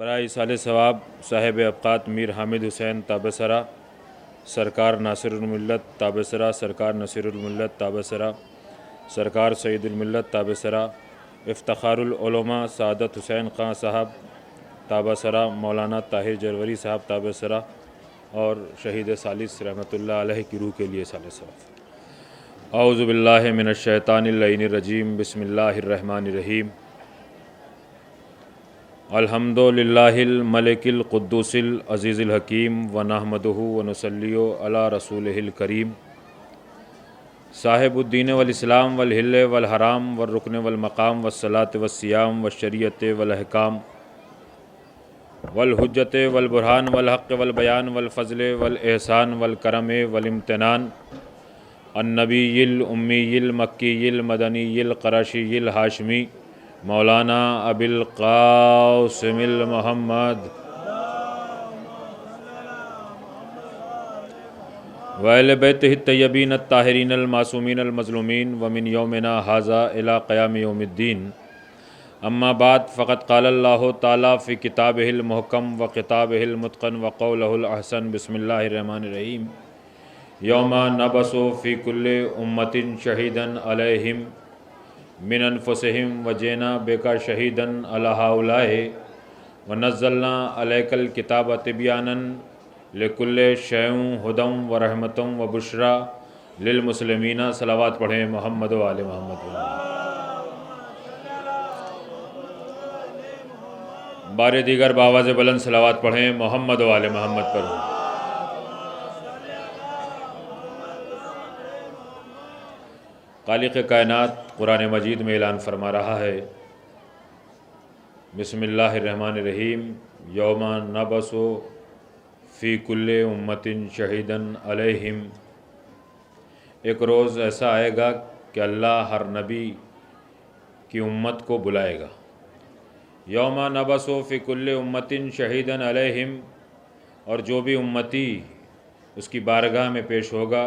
برائے ایصال ثواب صاحب ابقات میر حامد حسین تابسرہ، سرکار ناصر الملت تابسرہ، سرکار نصیر الملت تابسرہ، سرکار سعید الملت تابسرہ، افتخار العلماء سعادت حسین خان صاحب تابسرہ، مولانا طاہر جروری صاحب تابسرہ اور شہید ثالث رحمۃ اللہ علیہ کی روح کے لیے ایصال ثواب۔ اعوذ باللہ من الشیطان اللعین الرجیم، بسم اللہ الرحمن الرحیم۔ الحمد للہ الملک القدوس العزیز الحکیم ونحمدہ ونصلی علی رسولہ الکریم، صاحب الدین والاسلام والحل والحرام والرکن والمقام والصلاۃ والصیام والشریعت والاحکام والحجت والبرہان والحق والبیان والفضل والاحسان والکرم والامتنان، النبی الامی المکی المدنی القرشی الہاشمی، مولانا ابی القاسم المحمد وأہل بیتہ الطیبین الطاہرین المعصومین المظلومین ومن یومنا ھذا الی قیام یوم الدین، اما بعد فقد قال اللہ تعالی فی کتابہ المحکم وخطابہ المتقن وقولہ الاحسن، بسم اللہ الرحمن الرحیم۔ یوم نبعث فی کل امۃ شہیدا علیہم من انفسہم وجئنا بک شہیدا علی ہؤلاء ونزلنا علیک الکتاب تبیانا لکل شیء ھدی ورحمۃ وبشریٰ للمسلمین۔ صلوات پڑھیں محمد و آل محمد۔ بار دیگر بآواز بلند صلوات پڑھیں محمد و آل محمد پر۔ خالق کائنات قرآن مجید میں اعلان فرما رہا ہے، بسم اللہ الرحمن الرحیم۔ یوم نبعث فی کل امۃ شہیدا علیہم، ایک روز ایسا آئے گا کہ اللہ ہر نبی کی امت کو بلائے گا۔ یوم نبعث فی کل امۃ شہیدا علیہم، اور جو بھی امتی اس کی بارگاہ میں پیش ہوگا،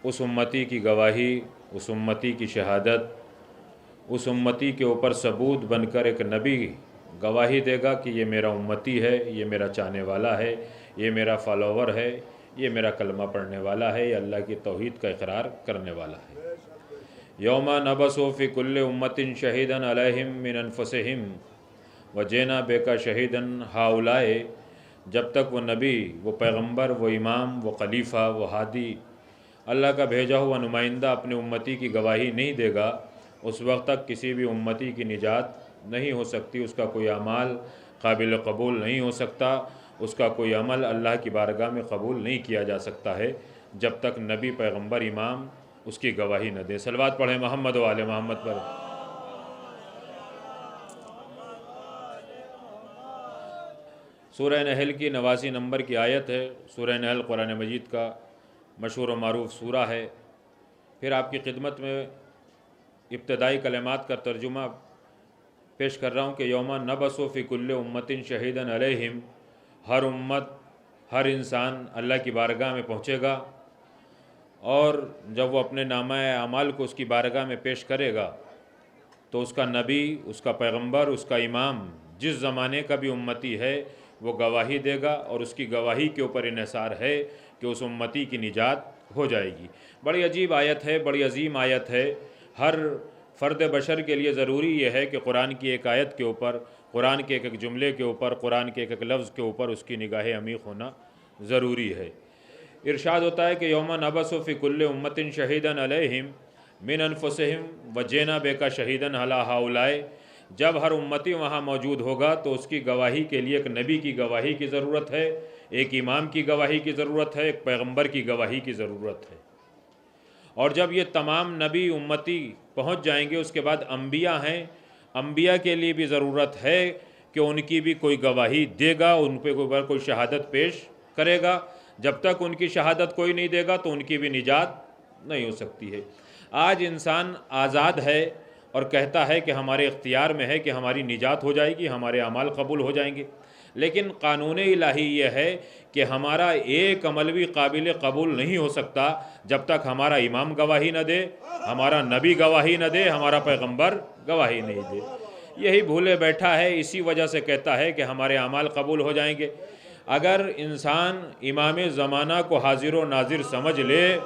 اس امتی کی گواہی، اس امتی کی شہادت، اس امتی کے اوپر ثبوت بن کر ایک نبی گواہی دے گا کہ یہ میرا امتی ہے، یہ میرا چاہنے والا ہے، یہ میرا فالوور ہے، یہ میرا کلمہ پڑھنے والا ہے، یہ اللہ کی توحید کا اقرار کرنے والا ہے۔ یوم نبعث فی کل امۃ شہیدا علیہم من انفسہم وجئنا بک شہیدا ہؤلاء، جب تک وہ نبی، وہ پیغمبر، وہ امام، وہ خلیفہ، وہ ہادی، اللہ کا بھیجا ہوا نمائندہ اپنے امتی کی گواہی نہیں دے گا، اس وقت تک کسی بھی امتی کی نجات نہیں ہو سکتی، اس کا کوئی اعمال قابل قبول نہیں ہو سکتا، اس کا کوئی عمل اللہ کی بارگاہ میں قبول نہیں کیا جا سکتا ہے جب تک نبی، پیغمبر، امام اس کی گواہی نہ دے۔ صلوات پڑھیں محمد و آل محمد پر۔ سورہ نحل کی 89 نمبر کی آیت ہے۔ سورہ نحل قرآن مجید کا مشہور و معروف سورہ ہے۔ پھر آپ کی خدمت میں ابتدائی کلمات کا ترجمہ پیش کر رہا ہوں کہ یوم نبعث فی کل امۃ شہیدا علیہم، ہر امت، ہر انسان اللہ کی بارگاہ میں پہنچے گا، اور جب وہ اپنے نامہ اعمال کو اس کی بارگاہ میں پیش کرے گا تو اس کا نبی، اس کا پیغمبر، اس کا امام، جس زمانے کا بھی امتی ہے، وہ گواہی دے گا، اور اس کی گواہی کے اوپر انحصار ہے کہ اس امتی کی نجات ہو جائے گی۔ بڑی عجیب آیت ہے، بڑی عظیم آیت ہے۔ ہر فرد بشر کے لیے ضروری یہ ہے کہ قرآن کی ایک آیت کے اوپر، قرآن کے ایک ایک جملے کے اوپر، قرآن کے ایک ایک لفظ کے اوپر اس کی نگاہ عمیق ہونا ضروری ہے۔ ارشاد ہوتا ہے کہ یوم نبعث فی کل امۃ شہیدا علیہم من انفسہم وجئنا بک شہیدا علی ہؤلاء، جب ہر امتی وہاں موجود ہوگا تو اس کی گواہی کے لیے ایک نبی کی گواہی کی ضرورت ہے، ایک امام کی گواہی کی ضرورت ہے، ایک پیغمبر کی گواہی کی ضرورت ہے۔ اور جب یہ تمام نبی امتی پہنچ جائیں گے، اس کے بعد انبیاء ہیں، انبیاء کے لیے بھی ضرورت ہے کہ ان کی بھی کوئی گواہی دے گا، ان پہ کوئی شہادت پیش کرے گا۔ جب تک ان کی شہادت کوئی نہیں دے گا تو ان کی بھی نجات نہیں ہو سکتی ہے۔ آج انسان آزاد ہے اور کہتا ہے کہ ہمارے اختیار میں ہے کہ ہماری نجات ہو جائے گی، ہمارے اعمال قبول ہو جائیں گے، لیکن قانون الہی یہ ہے کہ ہمارا ایک عمل بھی قابل قبول نہیں ہو سکتا جب تک ہمارا امام گواہی نہ دے، ہمارا نبی گواہی نہ دے، ہمارا پیغمبر گواہی نہیں دے۔ یہی بھولے بیٹھا ہے، اسی وجہ سے کہتا ہے کہ ہمارے اعمال قبول ہو جائیں گے۔ اگر انسان امام زمانہ کو حاضر و ناظر سمجھ لے،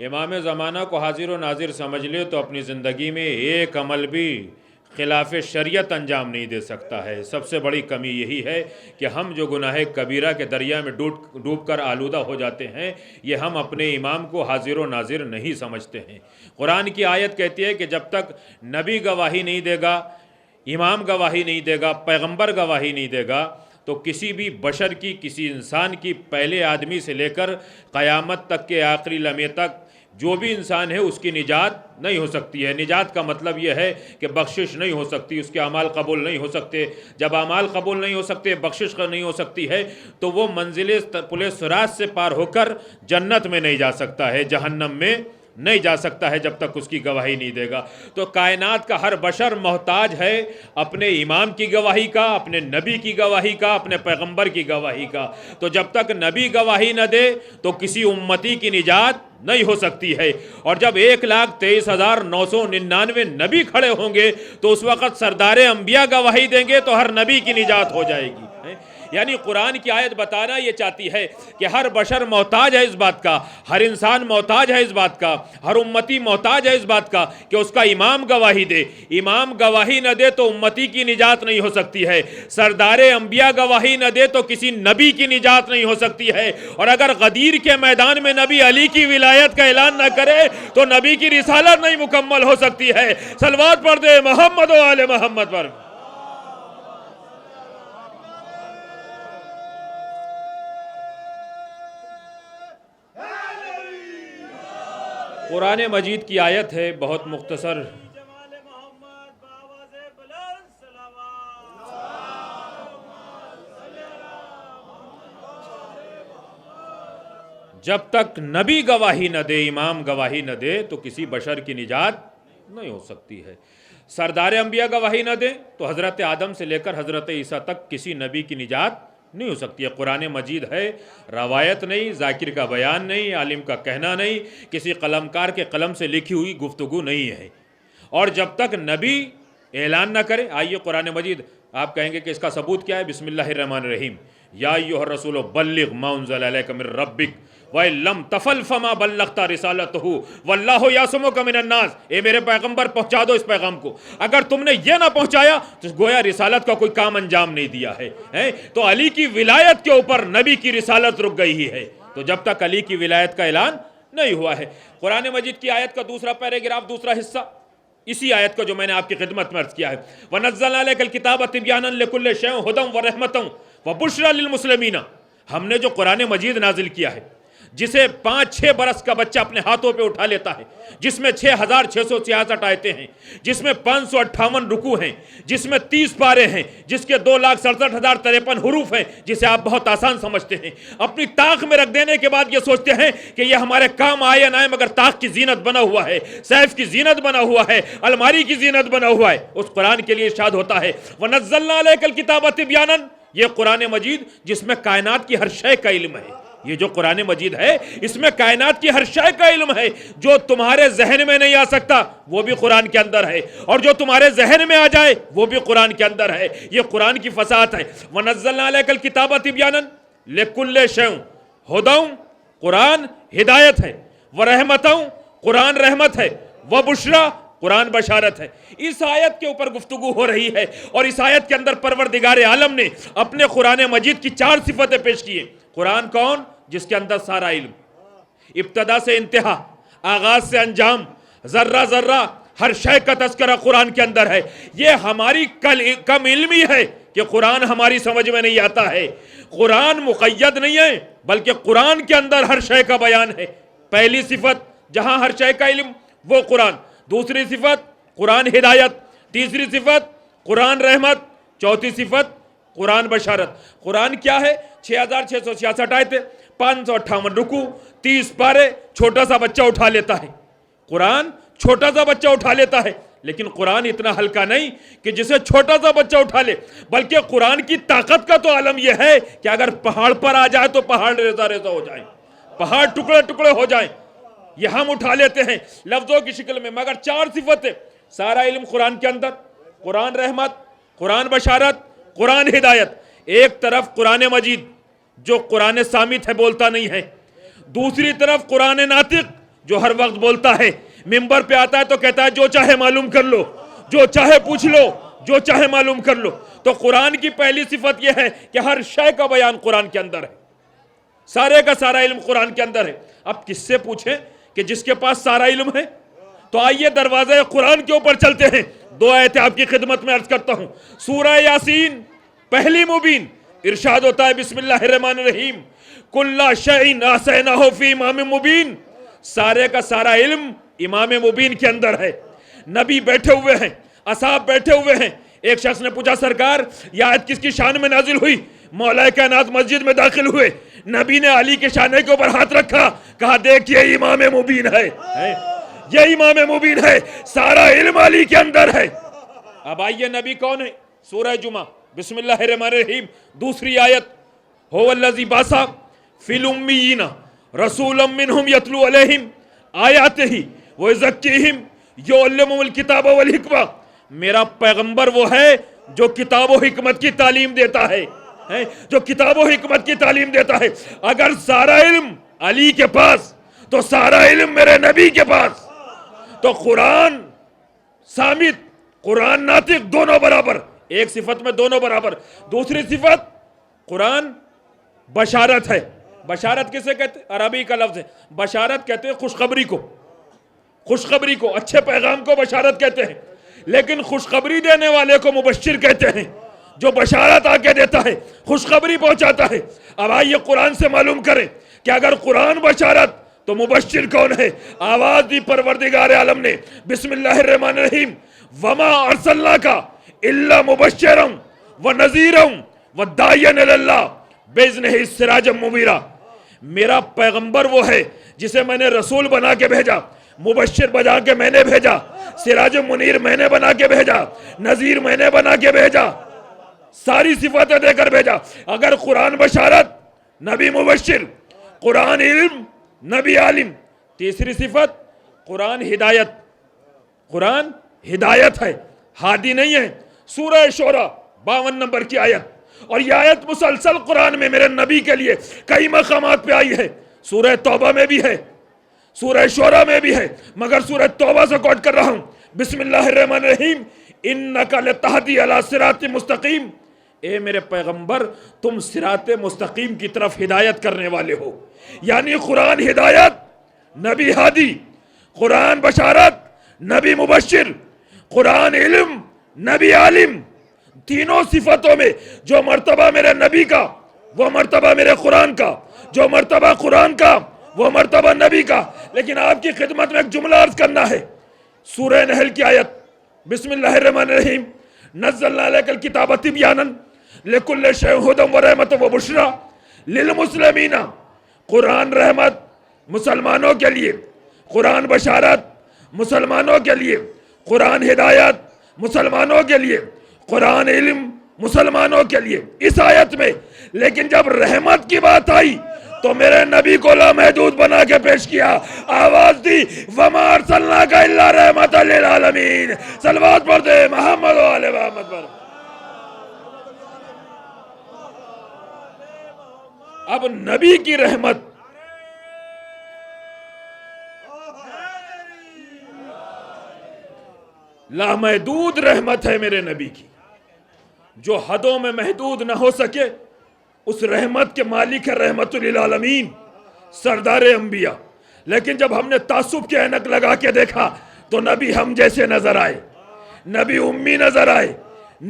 امام زمانہ کو حاضر و ناظر سمجھ لے تو اپنی زندگی میں ایک عمل بھی خلاف شریعت انجام نہیں دے سکتا ہے۔ سب سے بڑی کمی یہی ہے کہ ہم جو گناہ کبیرہ کے دریا میں ڈوب کر آلودہ ہو جاتے ہیں، یہ ہم اپنے امام کو حاضر و ناظر نہیں سمجھتے ہیں۔ قرآن کی آیت کہتی ہے کہ جب تک نبی گواہی نہیں دے گا، امام گواہی نہیں دے گا، پیغمبر گواہی نہیں دے گا، تو کسی بھی بشر کی، کسی انسان کی، پہلے آدمی سے لے کر قیامت تک کے آخری لمحے تک جو بھی انسان ہے اس کی نجات نہیں ہو سکتی ہے۔ نجات کا مطلب یہ ہے کہ بخشش نہیں ہو سکتی، اس کے اعمال قبول نہیں ہو سکتے۔ جب اعمال قبول نہیں ہو سکتے، بخشش نہیں ہو سکتی ہے، تو وہ منزل پل صراط سے پار ہو کر جنت میں نہیں جا سکتا ہے، جہنم میں نہیں جا سکتا ہے جب تک اس کی گواہی نہیں دے گا۔ تو کائنات کا ہر بشر محتاج ہے اپنے امام کی گواہی کا، اپنے نبی کی گواہی کا، اپنے پیغمبر کی گواہی کا۔ تو جب تک نبی گواہی نہ دے تو کسی امتی کی نجات نہیں ہو سکتی ہے۔ اور جب 1,23,999 نبی کھڑے ہوں گے تو اس وقت سردار انبیاء گواہی دیں گے تو ہر نبی کی نجات ہو جائے گی۔ یعنی قرآن کی آیت بتانا یہ چاہتی ہے کہ ہر بشر محتاج ہے اس بات کا، ہر انسان محتاج ہے اس بات کا، ہر امتی محتاج ہے اس بات کا کہ اس کا امام گواہی دے۔ امام گواہی نہ دے تو امتی کی نجات نہیں ہو سکتی ہے، سردار انبیاء گواہی نہ دے تو کسی نبی کی نجات نہیں ہو سکتی ہے، اور اگر غدیر کے میدان میں نبی علی کی ولایت کا اعلان نہ کرے تو نبی کی رسالت نہیں مکمل ہو سکتی ہے۔ صلوات پڑھ دے محمد و آل محمد پر۔ قرآن مجید کی آیت ہے، بہت مختصر، جب تک نبی گواہی نہ دے، امام گواہی نہ دے تو کسی بشر کی نجات نہیں ہو سکتی ہے۔ سردار انبیاء گواہی نہ دے تو حضرت آدم سے لے کر حضرت عیسیٰ تک کسی نبی کی نجات نہیں ہو سکتی ہے۔ قرآن مجید ہے، روایت نہیں، ذاکر کا بیان نہیں، عالم کا کہنا نہیں، کسی قلمکار کے قلم سے لکھی ہوئی گفتگو نہیں ہے۔ اور جب تک نبی اعلان نہ کرے، آئیے قرآن مجید، آپ کہیں گے کہ اس کا ثبوت کیا ہے؟ بسم اللہ الرحمن الرحیم، یا ایھا الرسول بلغ ما انزل الیک من ربک وَإِن لَّمْ تَفْعَلْ فَمَا بَلَّغْتَ رِسَالَتَهُ وَاللَّهُ يَعْصُمُكَ مِنَ النَّاسِ۔ اے میرے پیغمبر پہنچا دو اس پیغام کو، اگر تم نے یہ نہ پہنچایا تو گویا رسالت کا کوئی کام انجام نہیں دیا ہے۔ تو علی کی ولایت کے اوپر نبی کی رسالت رک گئی ہی ہے، تو جب تک علی کی ولایت کا اعلان نہیں ہوا ہے۔ قرآن مجید کی آیت کا دوسرا پیراگراف، دوسرا حصہ، اسی آیت کو جو میں نے آپ کی خدمت میں عرض کیا ہے، وَنَزَّلْنَا عَلَيْكَ الْكِتَابَ تِبْيَانًا لِكُلِّ شَيْءٍ وَهُدًى وَرَحْمَةً وَبُشْرًى لِلْمُسْلِمِينَ۔ ہم نے جو قرآن مجید نازل کیا ہے، جسے 5-6 برس کا بچہ اپنے ہاتھوں پہ اٹھا لیتا ہے، جس میں 6,666 آیتیں ہیں، جس میں 558 رکوع ہیں، جس میں 30 پارے ہیں، جس کے 2,67,053 حروف ہیں، جسے آپ بہت آسان سمجھتے ہیں، اپنی طاق میں رکھ دینے کے بعد یہ سوچتے ہیں کہ یہ ہمارے کام آئے یا نہ آئے، مگر طاق کی زینت بنا ہوا ہے، سیف کی زینت بنا ہوا ہے، الماری کی زینت بنا ہوا ہے، اس قرآن کے لیے ارشاد ہوتا ہے وَنَزَّلْنَا عَلَيْكَ الْكِتَابَ تِبْيَانًا۔ یہ قرآن مجید جس میں کائنات کی ہر شے کا علم ہے، یہ جو قرآن مجید ہے اس میں کائنات کی ہر شے کا علم ہے، جو تمہارے ذہن میں نہیں آ سکتا وہ بھی قرآن کے اندر ہے، اور جو تمہارے ذہن میں آ جائے وہ بھی قرآن کے اندر ہے۔ یہ قرآن کی فصاحت ہے۔ وَنَزَّلْنَا عَلَيْكَ الْكِتَابَ تِبْيَانًا لِكُلِّ شَيْءٍ، ہدًى، قرآن ہدایت ہے، وَرَحْمَةً، قرآن رحمت ہے، وَبُشْرًى، قرآن بشارت ہے۔ اس آیت کے اوپر گفتگو ہو رہی ہے، اور اس آیت کے اندر پروردگار عالم نے اپنے قرآن مجید کی 4 صفتیں پیش کی ہیں۔ قرآن کون؟ جس کے اندر سارا علم، ابتدا سے انتہا، آغاز سے انجام، ذرہ ذرہ ہر شے کا تذکرہ قرآن کے اندر ہے۔ یہ ہماری کم علمی ہے کہ قرآن ہماری سمجھ میں نہیں آتا ہے۔ قرآن مقید نہیں ہے، بلکہ قرآن کے اندر ہر شے کا بیان ہے۔ پہلی صفت جہاں ہر شے کا علم وہ قرآن، دوسری صفت قرآن ہدایت، تیسری صفت قرآن رحمت، چوتھی صفت قرآن بشارت۔ قرآن کیا ہے؟ 6,666 آیتیں، 558 رکوع، 30 پارے، چھوٹا سا بچہ اٹھا لیتا ہے۔ قرآن چھوٹا سا بچہ اٹھا لیتا ہے، لیکن قرآن اتنا ہلکا نہیں کہ جسے چھوٹا سا بچہ اٹھا لے، بلکہ قرآن کی طاقت کا تو عالم یہ ہے کہ اگر پہاڑ پر آ جائے تو پہاڑ ریزہ ریزہ ہو جائیں، پہاڑ ٹکڑے ٹکڑے ہو جائیں۔ یہ ہم اٹھا لیتے ہیں لفظوں کی شکل میں، مگر 4 صفتیں سارا علم قرآن کے اندر، قرآن رحمت، قرآن بشارت، قرآن ہدایت۔ ایک طرف قرآن مجید جو قرآن صامت ہے، بولتا نہیں ہے، دوسری طرف قرآن ناطق جو ہر وقت بولتا ہے، ممبر پہ آتا ہے تو کہتا ہے جو چاہے معلوم کر لو، جو چاہے پوچھ لو، جو چاہے معلوم کر لو۔ تو قرآن کی پہلی صفت یہ ہے کہ ہر شے کا بیان قرآن کے اندر ہے، سارے کا سارا علم قرآن کے اندر ہے۔ اب کس سے پوچھیں کہ جس کے پاس سارا علم ہے؟ تو آئیے دروازے قرآن کے اوپر چلتے ہیں۔ 2 آیتیں آپ کی خدمت میں عرض کرتا ہوں۔ سورہ یاسین پہلی مبین، ارشاد ہوتا ہے بسم اللہ الرحمن الرحیم کل شیء احصیناہ فی امام مبین، سارے کا سارا علم امام مبین کے اندر ہے۔ نبی بیٹھے ہوئے ہیں، اصحاب بیٹھے ہوئے ہیں۔ ایک شخص نے پوچھا سرکار یہ آیت کس کی شان میں نازل ہوئی؟ مولا کائنات مسجد میں داخل ہوئے، نبی نے علی کے شانے کے اوپر ہاتھ رکھا، کہا دیکھئے امام مبین ہے، یہ امام مبین ہے، سارا علم علی کے اندر ہے۔ اب آئیے نبی کون ہے؟ سورہ جمعہ بسم اللہ الرحمن الرحیم دوسری آیت، هو الذی بعث فی الامیین رسولا منہم یتلو علیہم آیاتہ ویزکیہم یعلمہم الکتاب والحکمہ، میرا پیغمبر وہ ہے جو کتاب و حکمت کی تعلیم دیتا ہے، جو کتاب و حکمت کی تعلیم دیتا ہے۔ اگر سارا علم علی کے پاس تو سارا علم میرے نبی کے پاس، تو قرآن صامت، قرآن ناطق دونوں برابر، ایک صفت میں دونوں برابر۔ دوسری صفت قرآن بشارت ہے۔ بشارت کسے کہتے ہیں؟ عربی کا لفظ ہے، بشارت کہتے ہیں خوشخبری کو، خوشخبری کو، اچھے پیغام کو بشارت کہتے ہیں، لیکن خوشخبری دینے والے کو مبشر کہتے ہیں، جو بشارت آ کے دیتا ہے، خوشخبری پہنچاتا ہے۔ اب آئیے قرآن سے معلوم کریں کہ اگر قرآن بشارت تو مبشر کون ہے؟ آواز دی پروردگار عالم نے بسم اللہ الرحمن الرحیم وما ارسلناک الا مبشرا ونذیرا وداعیا الی اللہ باذنہ سراجا منیرا، میرا پیغمبر وہ ہے جسے میں نے رسول بنا کے بھیجا، مبشر بنا کے میں نے بھیجا، سراج منیر میں نے بنا کے بھیجا، نذیر میں نے بنا کے بھیجا، ساری صفتیں دے کر بھیجا۔ اگر قرآن بشارت، نبی مبشر، قرآن علم، نبی عالم۔ تیسری صفت قرآن ہدایت، قرآن ہدایت ہے، ہادی نہیں ہے۔ سورہ شورى 52 نمبر کی آیت، اور یہ آیت مسلسل قرآن میں میرے نبی کے لیے کئی مقامات پہ آئی ہے۔ سورہ توبہ میں بھی ہے، سورہ شورى میں بھی ہے، مگر سورہ توبہ سے کوٹ کر رہا ہوں۔ بسم اللہ الرحمن الرحیم انک لتہدی علی صراط مستقیم، اے میرے پیغمبر تم صراط مستقیم کی طرف ہدایت کرنے والے ہو۔ یعنی قرآن ہدایت، نبی ہادی، قرآن بشارت، نبی مبشر، قرآن علم، نبی عالم، تینوں صفتوں میں جو مرتبہ میرے نبی کا وہ مرتبہ میرے قرآن کا، جو مرتبہ قرآن کا وہ مرتبہ نبی کا۔ لیکن آپ کی خدمت میں ایک جملہ عرض کرنا ہے۔ سورہ نحل کی آیت بسم اللہ الرحمن الرحیم نزلنا علیک الکتاب تبیانا لکل شیء ھدی ورحمۃ وبشریٰ للمسلمین، قرآن رحمت مسلمانوں کے لیے، قرآن بشارت مسلمانوں کے لیے، قرآن ہدایت مسلمانوں کے لیے، قرآن علم مسلمانوں کے لیے اس آیت میں۔ لیکن جب رحمت کی بات آئی تو میرے نبی کو لامحدود بنا کے پیش کیا، آواز دی وما ارسلناک الا رحمۃ للعالمین۔ صلوات پڑھ دے محمد و آل محمد پر۔ اب نبی کی رحمت لامحدود رحمت ہے میرے نبی کی، جو حدوں میں محدود نہ ہو سکے۔ اس رحمت کے مالک ہے رحمت للعالمین، سردار انبیاء۔ لیکن جب ہم نے تعصب کے اینک لگا کے دیکھا تو نبی ہم جیسے نظر آئے، نبی امی نظر آئے،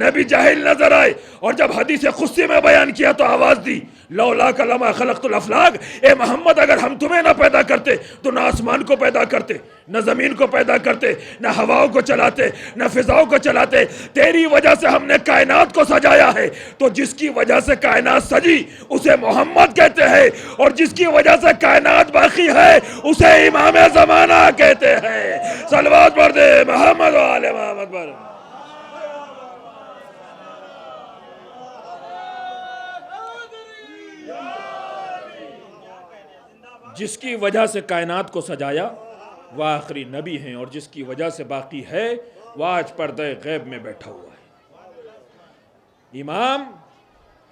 نبی جاہل نظر آئے۔ اور جب حدیث قدسی میں بیان کیا تو آواز دی لولاک لما خلقت الافلاک، اے محمد اگر ہم تمہیں نہ پیدا کرتے تو نہ آسمان کو پیدا کرتے، نہ زمین کو پیدا کرتے، نہ ہواؤں کو چلاتے، نہ فضاؤں کو چلاتے، تیری وجہ سے ہم نے کائنات کو سجایا ہے۔ تو جس کی وجہ سے کائنات سجی اسے محمد کہتے ہیں، اور جس کی وجہ سے کائنات باقی ہے اسے امام زمانہ کہتے ہیں۔ صلوات پڑھ دے محمد و آل محمد پر۔ جس کی وجہ سے کائنات کو سجایا وہ آخری نبی ہیں، اور جس کی وجہ سے باقی ہے وہ آج پردہ غیب میں بیٹھا ہوا ہے۔ امام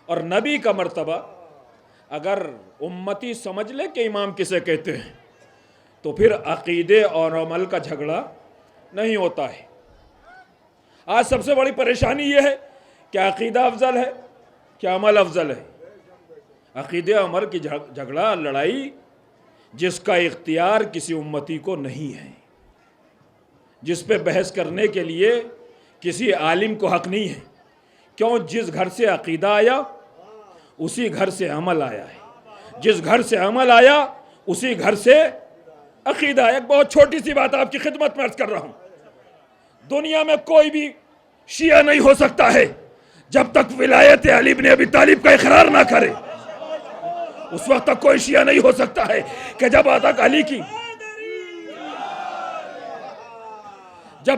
اور نبی کا مرتبہ اگر امتی سمجھ لے کہ امام کسے کہتے ہیں تو پھر عقیدے اور عمل کا جھگڑا نہیں ہوتا ہے۔ آج سب سے بڑی پریشانی یہ ہے کہ عقیدہ افضل ہے کیا عمل افضل ہے؟ عقیدے عمل کی جھگڑا، لڑائی جس کا اختیار کسی امتی کو نہیں ہے، جس پہ بحث کرنے کے لیے کسی عالم کو حق نہیں ہے۔ کیوں؟ جس گھر سے عقیدہ آیا اسی گھر سے عمل آیا ہے، جس گھر سے عمل آیا اسی گھر سے عقیدہ آیا۔ ایک بہت چھوٹی سی بات آپ کی خدمت میں عرض کر رہا ہوں، دنیا میں کوئی بھی شیعہ نہیں ہو سکتا ہے جب تک ولایت علی بن ابی طالب کا اقرار نہ کرے۔ اس وقت تک کوئی شیعہ نہیں ہو سکتا ہے کہ جب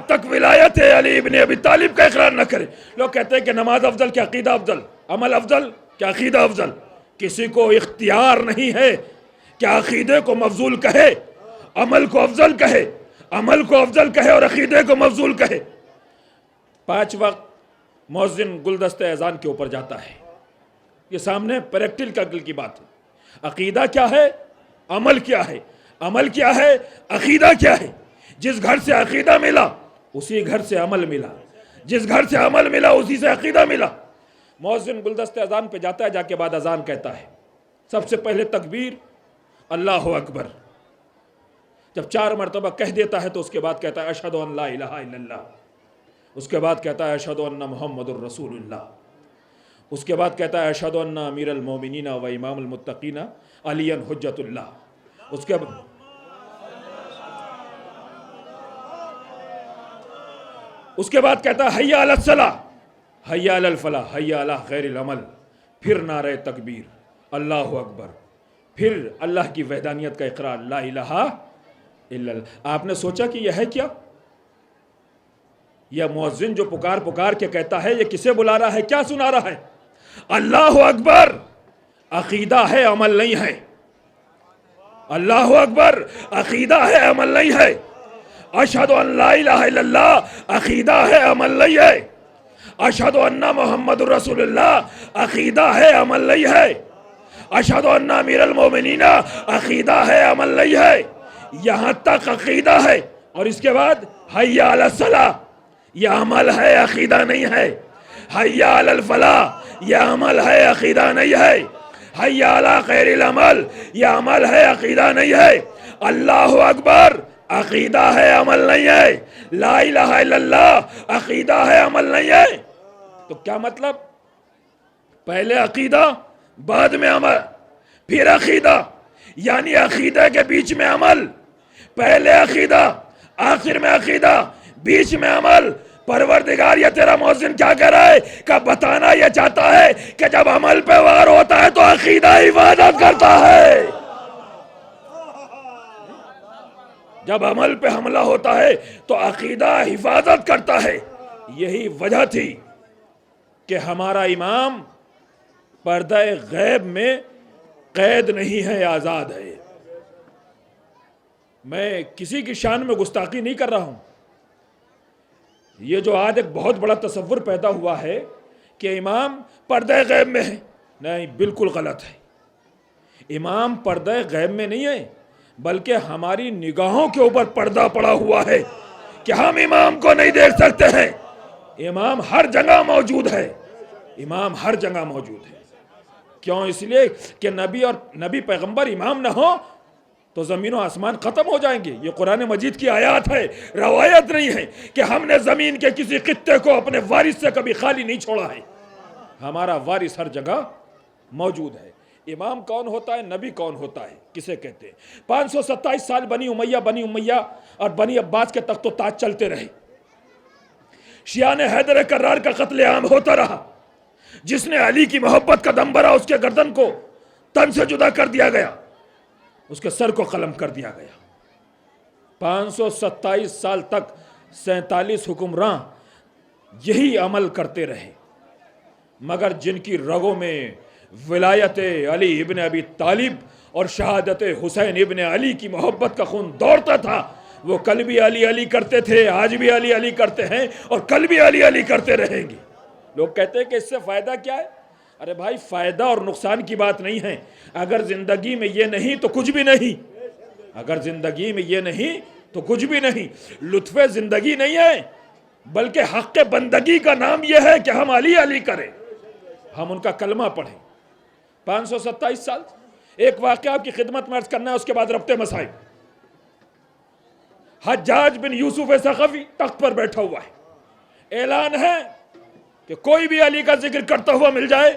تک ولایت علی بن ابی طالب کا اقرار نہ کرے۔ لوگ کہتے ہیں کہ نماز افضل کہ عقیدہ افضل، عمل افضل کہ عقیدہ افضل۔ کسی کو اختیار نہیں ہے کہ عقیدے کو مفضول کہے، عمل کو افضل کہے، عمل کو افضل کہے اور عقیدے کو مفضول کہے۔ 5 وقت مؤذن گلدستہ اذان کے اوپر جاتا ہے، یہ سامنے پریکٹیکل کی بات ہے۔ عقیدہ کیا ہے، عمل کیا ہے، عمل کیا ہے، عقیدہ کیا ہے۔ جس گھر سے عقیدہ ملا اسی گھر سے عمل ملا، جس گھر سے عمل ملا اسی سے عقیدہ ملا۔ مؤذن گلدستہ اذان پہ جاتا ہے، جا کے بعد اذان کہتا ہے، سب سے پہلے تکبیر اللہ اکبر، جب 4 مرتبہ کہہ دیتا ہے تو اس کے بعد کہتا ہے اشہد ان لا الہ الا اللہ، اس کے بعد کہتا ہے اشہد ان محمد الرسول اللہ، اس کے بعد کہتا ہے اشہد ان امیر المومنین و امام المتقین علی حجت اللہ، اس کے بعد کہتا ہے حی علی الصلاۃ، حی علی الفلاح، حی علی خیر العمل، پھر نعرہ تکبیر اللہ اکبر، پھر اللہ کی وحدانیت کا اقرار لا الہ الا اللہ۔ آپ نے سوچا کہ یہ ہے کیا؟ یہ مؤذن جو پکار کے کہتا ہے یہ کسے بلا رہا ہے، کیا سنا رہا ہے؟ اللہ اکبر عقیدہ ہے، عمل نہیں ہے۔ اللہ اکبر عقیدہ ہے، عمل نہیں ہے۔ اشہد ان لا الہ الا اللہ عقیدہ ہے، عمل نہیں ہے۔ اشہد ان محمد الرسول اللہ عقیدہ ہے، عمل نہیں ہے۔ اشہد ان امیر المومنین عقیدہ ہے، عمل نہیں ہے۔ یہاں تک عقیدہ ہے، اور اس کے بعد حی علی الصلاۃ، یہ عمل ہے، عقیدہ نہیں ہے۔ حی علی الفلاح، یہ عمل ہے، عقیدہ نہیں ہے۔ حی علی خیر العمل، یہ عمل ہے، عقیدہ نہیں ہے۔ اللہ اکبر عقیدہ ہے، عمل نہیں ہے۔ لا الہ الا اللہ عقیدہ ہے، عمل نہیں ہے۔ تو کیا مطلب؟ پہلے عقیدہ، بعد میں عمل، پھر عقیدہ، یعنی عقیدہ کے بیچ میں عمل۔ پہلے عقیدہ، آخر میں عقیدہ، بیچ میں عمل۔ پروردگار یہ تیرا مؤذن کیا کہہ رہا ہے کہ بتانا یہ چاہتا ہے کہ جب عمل پہ وار ہوتا ہے تو عقیدہ حفاظت کرتا ہے، جب عمل پہ حملہ ہوتا ہے تو عقیدہ حفاظت کرتا ہے۔ یہی وجہ تھی کہ ہمارا امام پردہ غیب میں قید نہیں ہے، آزاد ہے۔ میں کسی کی شان میں گستاخی نہیں کر رہا ہوں۔ یہ جو آج ایک بہت بڑا تصور پیدا ہوا ہے کہ امام پردہ غیب میں ہے، نہیں، بالکل غلط ہے۔ امام پردہ غیب میں نہیں ہے، بلکہ ہماری نگاہوں کے اوپر پردہ پڑا ہوا ہے کہ ہم امام کو نہیں دیکھ سکتے ہیں۔ امام ہر جگہ موجود ہے، امام ہر جگہ موجود ہے۔ کیوں؟ اس لیے کہ نبی پیغمبر امام نہ ہو تو زمین و آسمان ختم ہو جائیں گے۔ یہ قرآن مجید کی آیات ہے، روایت نہیں ہے کہ ہم نے زمین کے کسی خطے کو اپنے وارث سے کبھی خالی نہیں چھوڑا ہے۔ ہمارا وارث ہر جگہ موجود ہے۔ امام کون ہوتا ہے، نبی کون ہوتا ہے، کسے کہتے ہیں؟ 527 سال بنی امیہ اور بنی عباس کے تخت و تاج چلتے رہے۔ شیعہ نے حیدر کرار کا قتل عام ہوتا رہا، جس نے علی کی محبت کا دم بھرا اس کے گردن کو تن سے جدا کر دیا گیا، اس کے سر کو قلم کر دیا گیا۔ 527 سال تک 47 حکمراں یہی عمل کرتے رہے، مگر جن کی رگوں میں ولایت علی ابن ابی طالب اور شہادت حسین ابن علی کی محبت کا خون دوڑتا تھا. وہ کل بھی علی علی کرتے تھے, آج بھی علی علی کرتے ہیں, اور کل بھی علی علی کرتے رہیں گے. لوگ کہتے ہیں کہ اس سے فائدہ کیا ہے؟ ارے بھائی, فائدہ اور نقصان کی بات نہیں ہے. اگر زندگی میں یہ نہیں تو کچھ بھی نہیں. اگر زندگی میں یہ نہیں تو کچھ بھی نہیں. لطف زندگی نہیں ہے, بلکہ حق بندگی کا نام یہ ہے کہ ہم علی علی کریں, ہم ان کا کلمہ پڑھیں. 527 سال. ایک واقعہ آپ کی خدمت میں عرض کرنا ہے, اس کے بعد ربط مسائل. حجاج بن یوسف ثقفی تخت پر بیٹھا ہوا ہے. اعلان ہے کہ کوئی بھی علی کا ذکر کرتا ہوا مل جائے,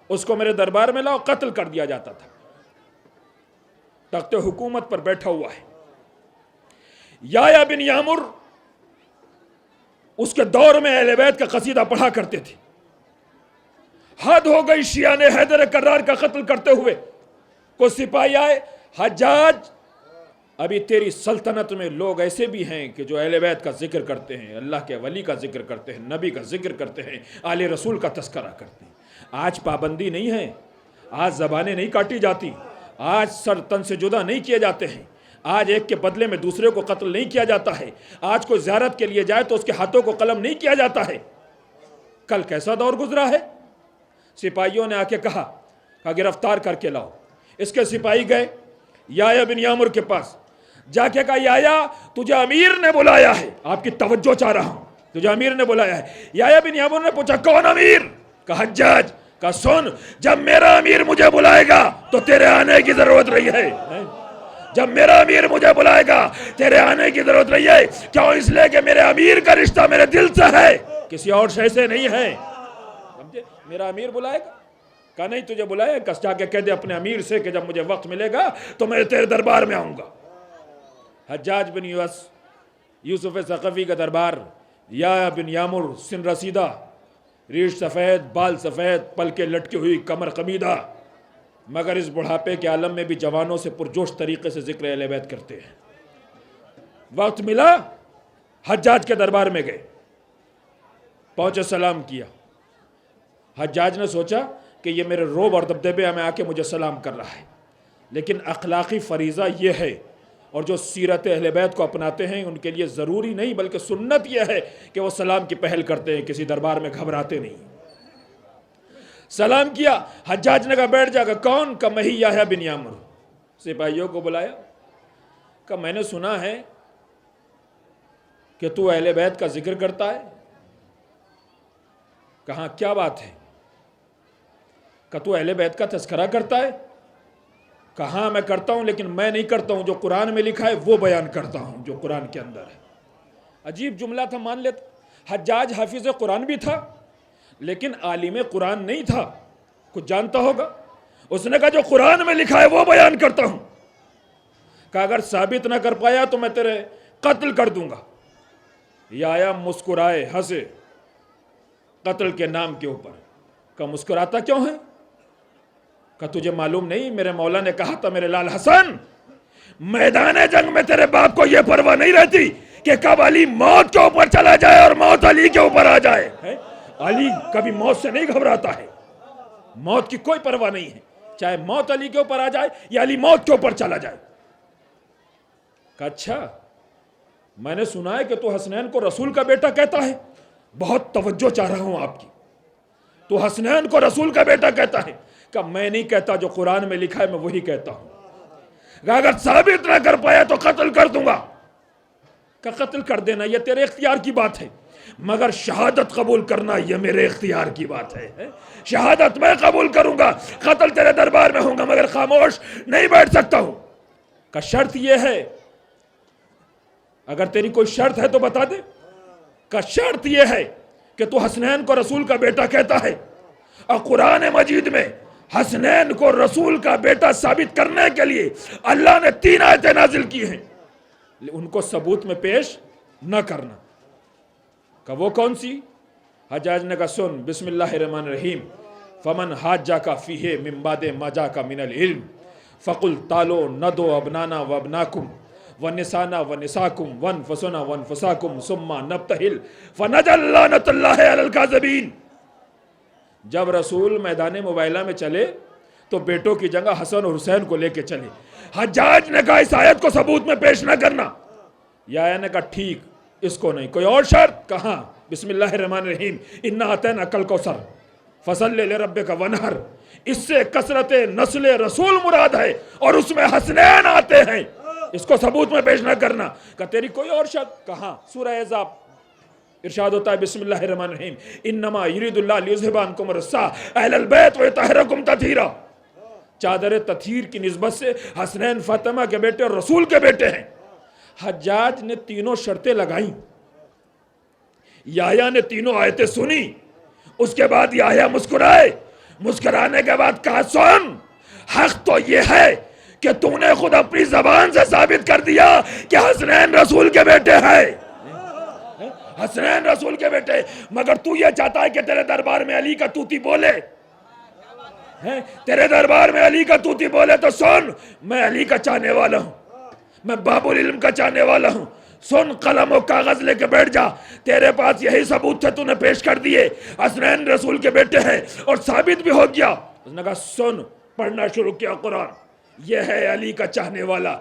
اس کو میرے دربار میں لاؤ. قتل کر دیا جاتا تھا. تخت حکومت پر بیٹھا ہوا ہے. یحییٰ بن یعمر اس کے دور میں اہل بیت کا قصیدہ پڑھا کرتے تھے. حد ہو گئی شیعہ نے حیدر کرار کا قتل کرتے ہوئے. کوئی سپاہی آئے, حجاج ابھی تیری سلطنت میں لوگ ایسے بھی ہیں کہ جو اہل بیت کا ذکر کرتے ہیں, اللہ کے ولی کا ذکر کرتے ہیں, نبی کا ذکر کرتے ہیں, آل رسول کا تذکرہ کرتے ہیں. آج پابندی نہیں ہے, آج زبانیں نہیں کاٹی جاتی, آج سر تن سے جدا نہیں کیے جاتے ہیں, آج ایک کے بدلے میں دوسرے کو قتل نہیں کیا جاتا ہے, آج کوئی زیارت کے لیے جائے تو اس کے ہاتھوں کو قلم نہیں کیا جاتا ہے. کل کیسا دور گزرا ہے. سپاہیوں نے آ کے کہا گرفتار کر کے لاؤ. اس کے سپاہی گئے یحییٰ بن یعمر کے پاس, جا کے کہا یحییٰ تجھے امیر نے بلایا ہے, آپ کی توجہ چاہ رہا ہوں, تجھے امیر نے بلایا ہے. یحییٰ بن یعمر نے پوچھا کون امیر؟ کہا حجاج. کہا سن, جب میرا امیر مجھے بلائے گا تو تیرے آنے کی ضرورت نہیں ہے. جب میرا امیر مجھے بلائے گا تیرے آنے کی ضرورت نہیں ہے. کیوں؟ اس لیے کہ میرے امیر کا رشتہ میرے دل سے ہے, کسی اور شے سے نہیں ہے. سمجھے؟ میرا امیر بلائے گا. کہا نہیں, تجھے بلائے گا, جا کے کہہ دے اپنے امیر سے کہ جب مجھے وقت ملے گا تو میں تیرے دربار میں آؤں گا. حجاج بن یوسف ثقفی کا دربار. یحییٰ بن یعمر سن رسیدہ, ریش سفید, بال سفید, پلکیں لٹکی ہوئی, کمر خمیدہ, مگر اس بڑھاپے کے عالم میں بھی جوانوں سے پرجوش طریقے سے ذکر اہل بیت کرتے ہیں. وقت ملا, حجاج کے دربار میں گئے, پہنچے, سلام کیا. حجاج نے سوچا کہ یہ میرے روب اور دبدبے میں آ کے مجھے سلام کر رہا ہے, لیکن اخلاقی فریضہ یہ ہے, اور جو سیرت اہل بیت کو اپناتے ہیں ان کے لیے ضروری نہیں بلکہ سنت یہ ہے کہ وہ سلام کی پہل کرتے ہیں, کسی دربار میں گھبراتے نہیں. سلام کیا. حجاج نے کہا بیٹھ جا. کون؟ کہ میں ہی یحییٰ بن یعمر. سپاہیوں کو بلایا, کہ میں نے سنا ہے کہ تو اہل بیت کا ذکر کرتا ہے. کہاں کیا بات ہے؟ کہ تو اہل بیت کا تذکرہ کرتا ہے. کہاں میں کرتا ہوں, لیکن میں نہیں کرتا ہوں, جو قرآن میں لکھا ہے وہ بیان کرتا ہوں جو قرآن کے اندر ہے. عجیب جملہ تھا, مان لیتا. حجاج حافظ قرآن بھی تھا لیکن عالم قرآن نہیں تھا, کچھ جانتا ہوگا. اس نے کہا جو قرآن میں لکھا ہے وہ بیان کرتا ہوں. کہا اگر ثابت نہ کر پایا تو میں تیرے قتل کر دوں گا. یحییٰ مسکرائے, ہنسے قتل کے نام کے اوپر. کہا مسکراتا کیوں ہے؟ کہ تجھے معلوم نہیں, میرے مولا نے کہا تھا میرے لال حسن, میدان جنگ میں تیرے باپ کو یہ پرواہ نہیں رہتی کہ کب علی موت کے اوپر چلا جائے اور موت علی کے اوپر آ جائے. علی کبھی موت سے نہیں گھبراتا ہے, موت کی کوئی پرواہ نہیں ہے, چاہے موت علی کے اوپر آ جائے یا علی موت کے اوپر چلا جائے. کہ اچھا, میں نے سنا ہے کہ تو حسنین کو رسول کا بیٹا کہتا ہے. بہت توجہ چاہ رہا ہوں آپ کی. تو حسنین کو رسول کا بیٹا کہتا ہے. کہ میں نہیں کہتا, جو قرآن میں لکھا ہے میں وہی کہتا ہوں. اگر ثابت نہ کر پایا تو قتل کر دوں گا. کہ قتل کر دینا یہ تیرے اختیار کی بات ہے, مگر شہادت قبول کرنا یہ میرے اختیار کی بات ہے. شہادت میں قبول کروں گا, قتل تیرے دربار میں ہوں گا, مگر خاموش نہیں بیٹھ سکتا ہوں. کہ شرط یہ ہے, اگر تیری کوئی شرط ہے تو بتا دے. کہ شرط یہ ہے کہ تو حسنین کو رسول کا بیٹا کہتا ہے, اور قرآن مجید میں حسنین کو رسول کا بیٹا ثابت کرنے کے لیے اللہ نے 3 آیتیں نازل کی ہیں, ان کو ثبوت میں پیش نہ کرنا. کہ وہ کون سی؟ حجاج نے کہا سن, بسم اللہ الرحمن الرحیم, فمن حاجاک فیہ من بعد ما جاک من العلم فقل تعالوا ندعو ابنانا وابناکم ونسانا ونساکم وانفسنا وانفساکم ثم نبتہل فنجعل لعنۃ اللہ علی الکاذبین. جب رسول میدان مباہلہ میں چلے تو بیٹوں کی جگہ حسن اور حسین کو لے کے چلے۔ حجاج نے کہا اس آیت کو ثبوت میں پیش نہ کرنا۔ یا نے کہا ٹھیک، اس کو نہیں، کوئی اور شرط؟ کہاں؟ بسم اللہ الرحمن الرحیم، انا اعطیناک الکوثر فصلی لربک وانحر۔ اس سے کثرت نسل رسول مراد ہے اور اس میں حسنین آتے ہیں، اس کو ثبوت میں پیش نہ کرنا۔ کہ تیری کوئی اور شرط؟ کہاں؟ سورہ احزاب ارشاد ہوتا ہے بسم اللہ الرحمن الرحیم، انما یرید اللہ لیذھب عنکم الرجس اہل البیت ویطہرکم تطہیرا۔ چادر تطہیر کی نسبت سے حسنین فاطمہ کے بیٹے اور رسول کے بیٹے ہیں۔ حجاج نے تینوں شرطیں لگائیں، یحییٰ نے تینوں آیتیں سنی، اس کے بعد یحییٰ مسکرائے، مسکرانے کے بعد کہا سن، حق تو یہ ہے کہ تو نے خود اپنی زبان سے ثابت کر دیا کہ حسنین رسول کے بیٹے ہیں، حسنین رسول کے بیٹے، مگر تو یہ چاہتا ہے کہ تیرے دربار میں علی کا توتی بولے، تیرے دربار میں علی کا توتی بولے تو سن، میں علی کا چاہنے والا ہوں، میں باب العلم کا چاہنے والا ہوں، سن قلم و کاغذ لے کے بیٹھ جا، تیرے پاس یہی ثبوت تھے تو نے پیش کر دیے، حسنین رسول کے بیٹے ہیں اور ثابت بھی ہو گیا۔ اس نے کہا سن، پڑھنا شروع کیا قرآن، یہ ہے علی کا چاہنے والا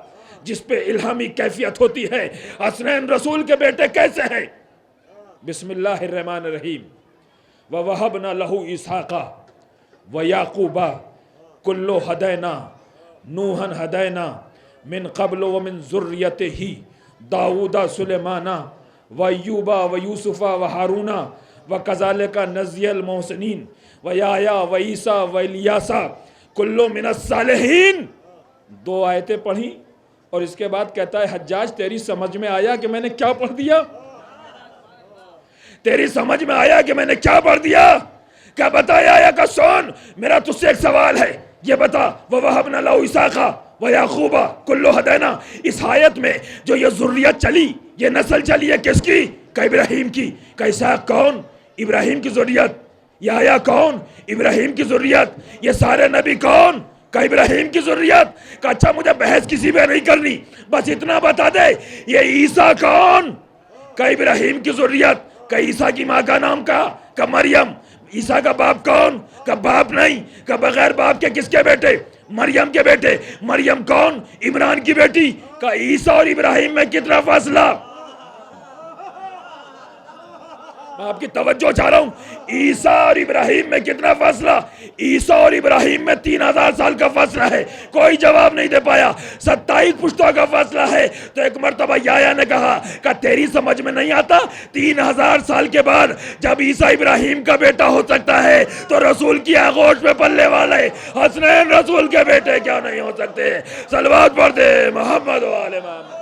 جس پہ الہامی کیفیت ہوتی ہے، حسنین رسول کے بیٹے کیسے ہیں؟ بسم اللہ الرحمن الرحیم، وَوَهَبْنَا لَهُ إِسْحَاقَ وَيَعْقُوبَ كُلٌّ هَدَيْنَا نُوحًا هَدَيْنَا مِن قَبْلُ وَمِن ذُرِّيَّتِهِ داؤد سلیمان وَأَيُّوبَ وَيُوسُفَ وَهَارُونَ وَكَذَلِكَ نَجْزِي الْمُحْسِنِينَ وَيَحْيَىٰ وَعِیسیٰ وَإِلیاسَ كُلٌّ مِّنَ الصَّالِحِینَ۔ دو آیتیں پڑھی اور اس کے بعد کہتا ہے حجاج تیری سمجھ میں آیا کہ میں نے کیا پڑھ دیا؟ تیری سمجھ میں آیا کہ میں نے کیا پڑھ دیا؟ کیا بتایا آیا کہ سن، میرا تجھ سے ایک سوال ہے، یہ بتا وَوَهَبْنَا لَهُ إِسْحَاقَ وَيَعْقُوبَ كُلٌّ هَدَيْنَا، اس آیت میں جو یہ ذریت چلی، یہ نسل چلی ہے کس کی؟ کہ ابراہیم کی۔ کہ اسحاق کون؟ ابراہیم کی ذریت۔ یحییٰ کون؟ ابراہیم کی ذریت۔ یہ سارے نبی کون؟ کہ ابراہیم کی ذریت۔ کہ اچھا مجھے بحث کسی پہ نہیں کرنی، بس اتنا بتا دے یہ عیسیٰ کون؟ کہ ابراہیم کی ذریت۔ کہ عیسیٰ کی ماں کا نام کا؟ کہ مریم۔ عیسیٰ کا باپ کون؟ کہ باپ نہیں، کہ بغیر باپ کے کس کے بیٹے؟ مریم کے بیٹے۔ مریم کون؟ عمران کی بیٹی۔ کہ عیسیٰ اور ابراہیم میں کتنا فاصلہ؟ میں آپ کی توجہ چاہ رہا ہوں، عیسیٰ اور ابراہیم میں کتنا فاصلہ؟ عیسیٰ اور ابراہیم میں 3000 سال کا فاصلہ ہے، کوئی جواب نہیں دے پایا۔ 27 پشتوں کا فاصلہ ہے۔ تو ایک مرتبہ یحییٰ نے کہا کہ تیری سمجھ میں نہیں آتا، 3000 سال کے بعد جب عیسیٰ ابراہیم کا بیٹا ہو سکتا ہے تو رسول کی آغوش پہ پلنے والے حسنین رسول کے بیٹے کیا نہیں ہو سکتے؟ صلوات پڑھ دے محمد و آل محمد۔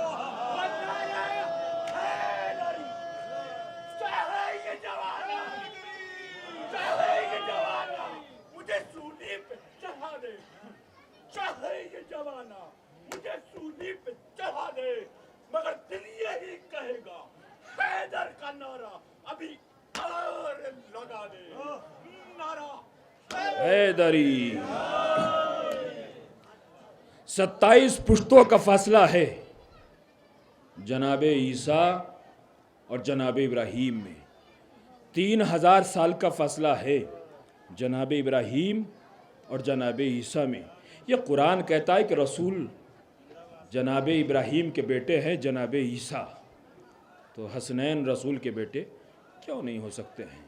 مگر دل یہی کہے گا حیدر کا نعرہ ابھی اور لگا دے، نعرہ حیدری۔ 27 پشتوں کا فاصلہ ہے جناب عیسیٰ اور جناب ابراہیم میں، 3000 سال کا فاصلہ ہے جناب ابراہیم اور جناب عیسیٰ میں۔ یہ قرآن کہتا ہے کہ رسول جناب ابراہیم کے بیٹے ہیں جناب عیسیٰ، تو حسنین رسول کے بیٹے کیوں نہیں ہو سکتے ہیں؟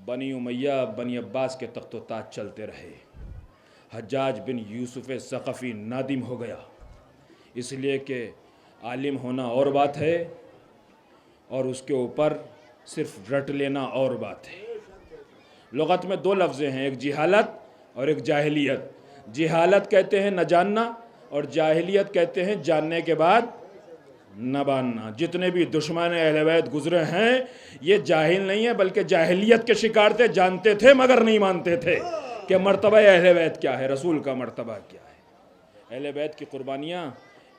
بنی امیہ بنی عباس کے تخت و تاج چلتے رہے، حجاج بن یوسف ثقفی نادم ہو گیا، اس لیے کہ عالم ہونا اور بات ہے اور اس کے اوپر صرف رٹ لینا اور بات ہے۔ لغت میں 2 لفظ ہیں، ایک جہالت اور ایک جاہلیت۔ جہالت کہتے ہیں نہ جاننا اور جاہلیت کہتے ہیں جاننے کے بعد نہ ماننا۔ جتنے بھی دشمن اہل بیت گزرے ہیں یہ جاہل نہیں ہے بلکہ جاہلیت کے شکار تھے، جانتے تھے مگر نہیں مانتے تھے کہ مرتبہ اہل بیت کیا ہے، رسول کا مرتبہ کیا ہے۔ اہل بیت کی قربانیاں،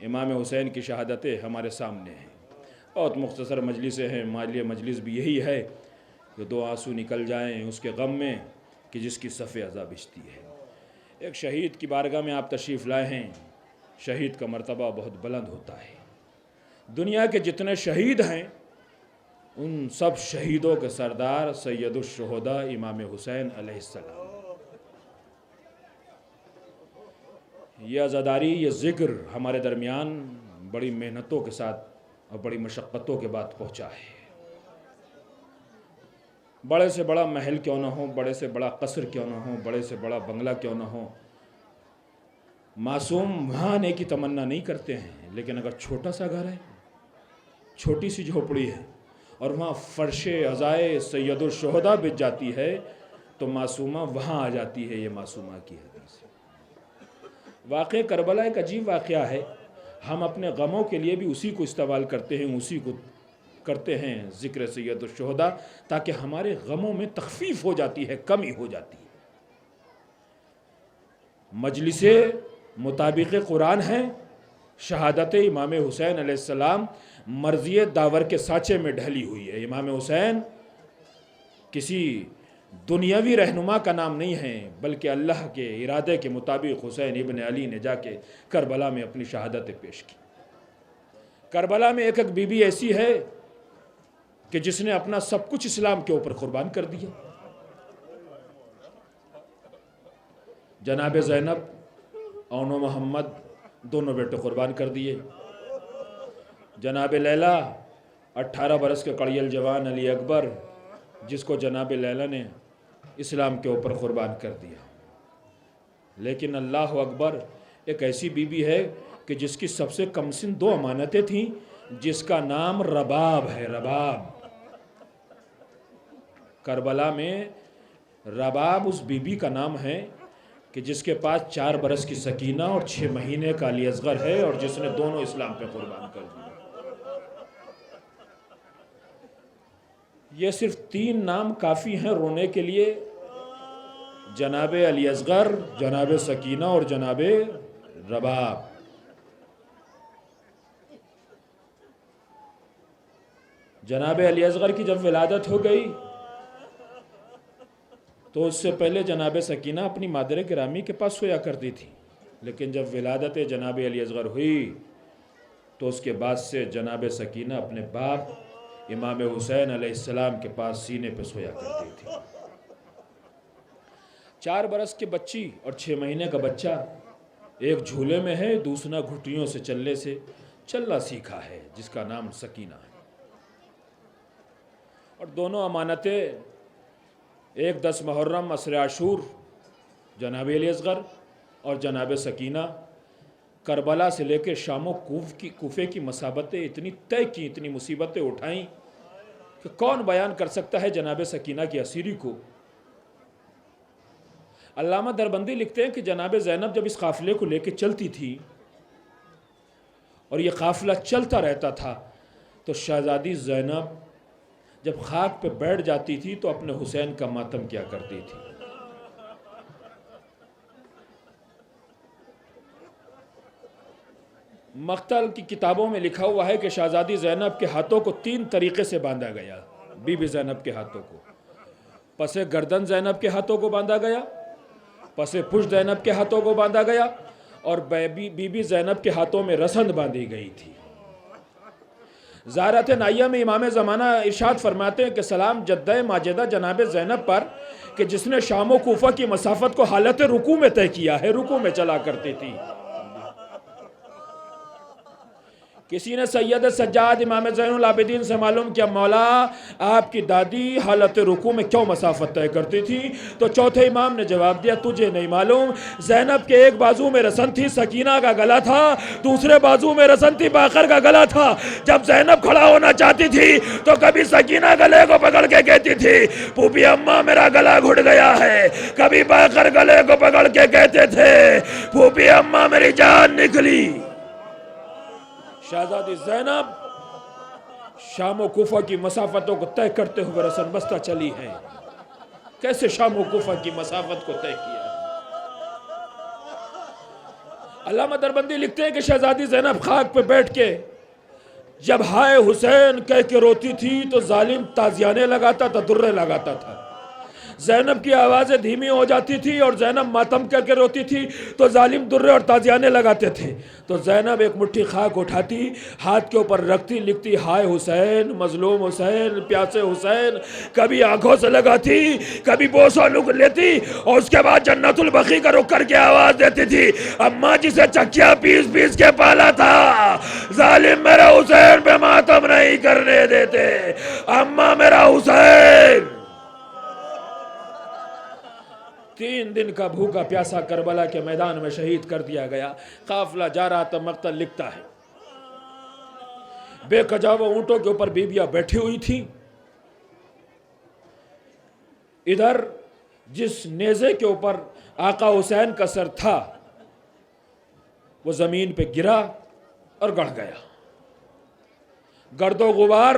امام حسین کی شہادتیں ہمارے سامنے ہیں۔ بہت مختصر مجلسیں ہیں، مالی مجلس بھی یہی ہے کہ 2 آنسو نکل جائیں اس کے غم میں کہ جس کی صف عزا بچتی ہے۔ ایک شہید کی بارگاہ میں آپ تشریف لائے ہیں، شہید کا مرتبہ بہت بلند ہوتا ہے۔ دنیا کے جتنے شہید ہیں ان سب شہیدوں کے سردار سید الشہداء امام حسین علیہ السلام، یہ عزاداری، یہ ذکر ہمارے درمیان بڑی محنتوں کے ساتھ اور بڑی مشقتوں کے بعد پہنچا ہے۔ بڑے سے بڑا محل کیوں نہ ہو، بڑے سے بڑا قصر کیوں نہ ہو، بڑے سے بڑا بنگلہ کیوں نہ ہو، معصوم وہاں آنے کی تمنا نہیں کرتے ہیں، لیکن اگر چھوٹا سا گھر ہے، چھوٹی سی جھوپڑی ہے اور وہاں فرش عزائے سید الشہداء بچ جاتی ہے تو معصومہ وہاں آ جاتی ہے۔ یہ معصومہ کی حدیث ہے۔ واقعہ کربلا ایک عجیب واقعہ ہے۔ ہم اپنے غموں کے لیے بھی اسی کو استعمال کرتے ہیں، اسی کو کرتے ہیں ذکر سید الشہداء، تاکہ ہمارے غموں میں تخفیف ہو جاتی ہے، کمی ہو جاتی ہے۔ مجلس مطابق قرآن ہے، شہادت امام حسین علیہ السلام مرضی داور کے سانچے میں ڈھلی ہوئی ہے۔ امام حسین کسی دنیاوی رہنما کا نام نہیں ہے، بلکہ اللہ کے ارادے کے مطابق حسین ابن علی نے جا کے کربلا میں اپنی شہادت پیش کی۔ کربلا میں ایک بی بی ایسی ہے کہ جس نے اپنا سب کچھ اسلام کے اوپر قربان کر دیا۔ جناب زینب اور محمد دونوں بیٹے قربان کر دیے۔ جناب لیلہ 18 برس کے کڑیل جوان علی اکبر، جس کو جناب لیلہ نے اسلام کے اوپر قربان کر دیا۔ لیکن اللہ اکبر، ایک ایسی بی بی ہے کہ جس کی سب سے کم سن 2 امانتیں تھیں، جس کا نام رباب ہے۔ رباب کربلا میں رباب اس بی بی کا نام ہے کہ جس کے پاس 4 برس کی سکینہ اور 6 مہینے کا علی اصغر ہے، اور جس نے دونوں اسلام پہ قربان کر دیا۔ یہ صرف 3 نام کافی ہیں رونے کے لیے، جناب علی اصغر، جناب سکینہ اور جناب رباب۔ جناب علی اصغر کی جب ولادت ہو گئی تو اس سے پہلے جناب سکینہ اپنی مادر گرامی کے پاس سویا کرتی تھی، لیکن جب ولادت جناب علی اصغر ہوئی تو اس کے بعد سے جناب سکینہ اپنے باپ امام حسین علیہ السلام کے پاس سینے پہ سویا کرتی تھی۔ 4 برس کی بچی اور 6 مہینے کا بچہ ایک جھولے میں ہے، دوسرا گھٹیوں سے چلنا سیکھا ہے، جس کا نام سکینہ ہے۔ اور دونوں امانتیں، ایک 10 محرم عصر عاشور جناب علی اصغر اور جناب سکینہ، کربلا سے لے کے شام و کوفے کی مسابتیں اتنی طے کی، اتنی مصیبتیں اٹھائیں کہ کون بیان کر سکتا ہے جناب سکینہ کی اسیری کو۔ علامہ دربندی لکھتے ہیں کہ جناب زینب جب اس قافلے کو لے کے چلتی تھی اور یہ قافلہ چلتا رہتا تھا تو شہزادی زینب جب خاک پہ بیٹھ جاتی تھی تو اپنے حسین کا ماتم کیا کرتی تھی۔ مقتل کی کتابوں میں لکھا ہوا ہے کہ شہزادی زینب کے ہاتھوں کو 3 طریقے سے باندھا گیا۔ بی بی زینب کے ہاتھوں کو پس گردن زینب کے ہاتھوں کو باندھا گیا، پس پشت زینب کے ہاتھوں کو باندھا گیا، اور بی بی زینب کے ہاتھوں میں رسند باندھی گئی تھی۔ زیارت نائیہ میں امام زمانہ ارشاد فرماتے ہیں کہ سلام جدہ ماجدہ جناب زینب پر کہ جس نے شام و کوفہ کی مسافت کو حالت رکوع میں طے کیا ہے، رکوع میں چلا کرتی تھی۔ کسی نے سید سجاد امام زین العابدین سے معلوم کیا مولا آپ کی دادی حالت رکوع میں کیوں مسافت طے کرتی تھی؟ تو چوتھے امام نے جواب دیا تجھے نہیں معلوم، زینب کے ایک بازو میں رسن تھی، سکینہ کا گلا تھا، دوسرے بازو میں رسن تھی، باقر کا گلا تھا۔ جب زینب کھڑا ہونا چاہتی تھی تو کبھی سکینہ گلے کو پکڑ کے کہتی تھی پھوپھی اماں میرا گلا گھٹ گیا ہے، کبھی باقر گلے کو پکڑ کے کہتے تھے پھوپھی اماں میری جان نکلی۔ شہزادی زینب شام و کوفہ کی مسافتوں کو طے کرتے ہوئے رسن بستہ چلی ہے۔ کیسے شام و کوفہ کی مسافت کو طے کیا؟ علامہ دربندی لکھتے ہیں کہ شہزادی زینب خاک پہ بیٹھ کے جب ہائے حسین کہہ کے روتی تھی تو ظالم تازیانے لگاتا تھا، درے لگاتا تھا۔ زینب کی آوازیں دھیمی ہو جاتی تھی اور زینب ماتم کر کے روتی تھی تو ظالم درے اور تازیانے لگاتے تھے. تو زینب ایک مٹھی خاک اٹھاتی, ہاتھ کے اوپر رکھتی, لکھتی ہائے حسین, مظلوم حسین, پیاسے حسین. کبھی آنکھوں سے لگاتی, کبھی بوسوں لگ لیتی, اور اس کے بعد جنت البقیع کا رخ کر کے آواز دیتی تھی, اماں جسے چکیا پیس پیس کے پالا تھا, ظالم میرا حسین پہ ماتم نہیں کرنے دیتے, اماں میرا حسین. 3 دن کا بھوکا پیاسا کربلا کے میدان میں شہید کر دیا گیا. قافلہ جا رہا تھا, مقتل لکھتا ہے بے کجاو اونٹوں کے اوپر بیبیاں بیٹھی ہوئی تھی. ادھر جس نیزے کے اوپر آقا حسین کا سر تھا وہ زمین پہ گرا اور گڑ گیا. گرد و غبار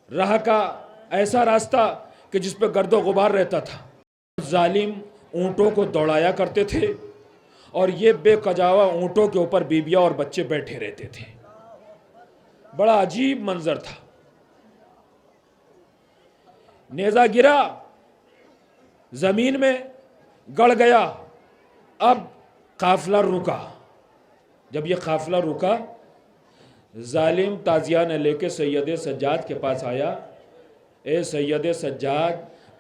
راہ کا ایسا راستہ کہ جس پہ گرد و غبار رہتا تھا. ظالم اونٹوں کو دوڑایا کرتے تھے اور یہ بے کجاوا اونٹوں کے اوپر بیبیاں اور بچے بیٹھے رہتے تھے. بڑا عجیب منظر تھا. نیزہ گرا, زمین میں گڑ گیا. اب قافلہ رکا. جب یہ قافلہ رکا, ظالم تازیہ نے لے کے سید سجاد کے پاس آیا. اے سید سجاد,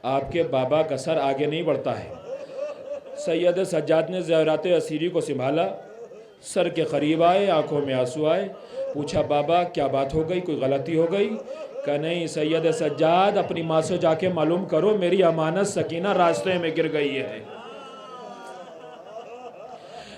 آپ کے بابا کا سر آگے نہیں بڑھتا ہے. سید سجاد نے زیورات اسیری کو سنبھالا, سر کے قریب آئے, آنکھوں میں آنسو آئے. پوچھا بابا کیا بات ہو گئی, کوئی غلطی ہو گئی؟ کہ نہیں سید سجاد, اپنی ماں سے جا کے معلوم کرو, میری امانت سکینہ راستے میں گر گئی ہے.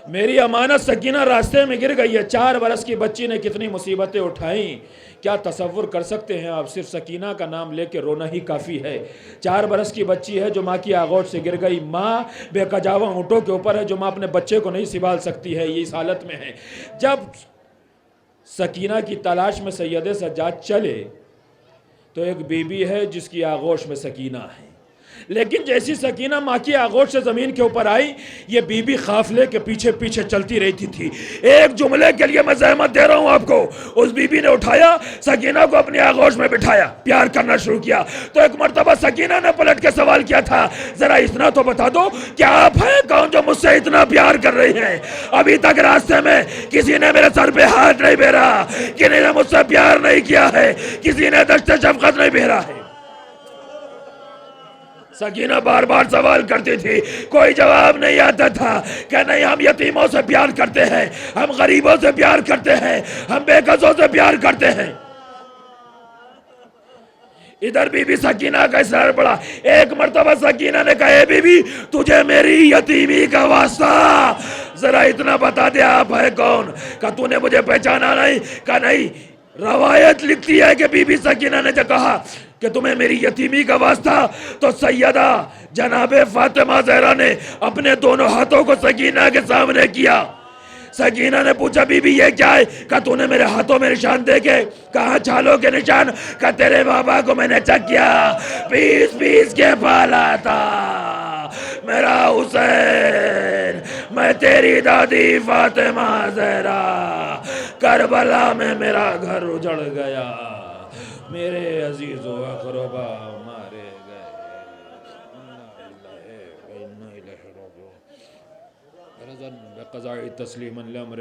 میری امانت سکینہ راستے میں گر گئی ہے. 4 برس کی بچی نے کتنی مصیبتیں اٹھائیں, کیا تصور کر سکتے ہیں آپ؟ صرف سکینہ کا نام لے کے رونا ہی کافی ہے. 4 برس کی بچی ہے جو ماں کی آغوش سے گر گئی. ماں بے کجاوا اونٹوں کے اوپر ہے جو ماں اپنے بچے کو نہیں سنبھال سکتی ہے, یہ اس حالت میں ہے. جب سکینہ کی تلاش میں سید سجاد چلے تو ایک بی بی ہے جس کی آغوش میں سکینہ ہے. لیکن جیسی سکینہ ماں کی آغوش سے زمین کے اوپر آئی, یہ بی بی قافلے کے پیچھے پیچھے چلتی رہتی تھی. ایک جملے کے لیے میں زحمت دے رہا ہوں آپ کو. اس بی بی نے اٹھایا, سکینہ کو اپنی آغوش میں بٹھایا, پیار کرنا شروع کیا. تو ایک مرتبہ سکینہ نے پلٹ کے سوال کیا تھا, ذرا اتنا تو بتا دو کہ آپ ہیں کون جو مجھ سے اتنا پیار کر رہی ہیں؟ ابھی تک راستے میں کسی نے میرے سر پہ ہاتھ نہیں پھیرا, کسی نے مجھ سے پیار نہیں کیا ہے, کسی نے دشت شفقت نہیں پھیرا ہے. سکینہ بار بار سوال کرتی تھی, کوئی جواب نہیں آتا تھا. کہ نہیں, ہم یتیموں سے پیار کرتے ہیں, ہم غریبوں سے پیار کرتے ہیں, ہم بے کسوں سے پیار کرتے ہیں. ادھر بی بی سکینہ کا اصرار پڑا. ایک مرتبہ سکینہ نے کہا, اے بی بی تجھے میری یتیمی کا واسطہ, ذرا اتنا بتا دے آپ ہے کون؟ کہ تو نے مجھے پہچانا نہیں؟ کہ نہیں. روایت لکھتی ہے کہ بی بی سکینہ نے جو کہا کہ تمہیں میری یتیمی کا واسطہ, تو سیدہ جناب فاطمہ زہرا نے اپنے دونوں ہاتھوں کو سکینہ کے سامنے کیا. سکینہ نے پوچھا بی بی یہ کیا ہے؟ کہ تو نے میرے ہاتھوں میں نشان دیکھے؟ کہاں چھالوں کے نشان؟ کہ تیرے بابا کو میں نے چکیا پیس پیس کے پالا تھا, میرا حسین, میں تیری دادی فاطمہ زہرا, کربلا میں میرا گھر اجڑ گیا, میرے عزیز و اقربا مارے گئے. بقضاء تسلیما لامر.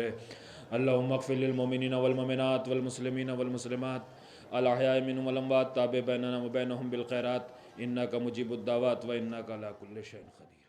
اللهم اغفر للمؤمنین والمؤمنات والمسلمین والمسلمات الاحیاء منهم والاموات, تابع بیننا وبینهم بالخیرات, انک مجیب الدعوات وانک علی کل شیء قدیر.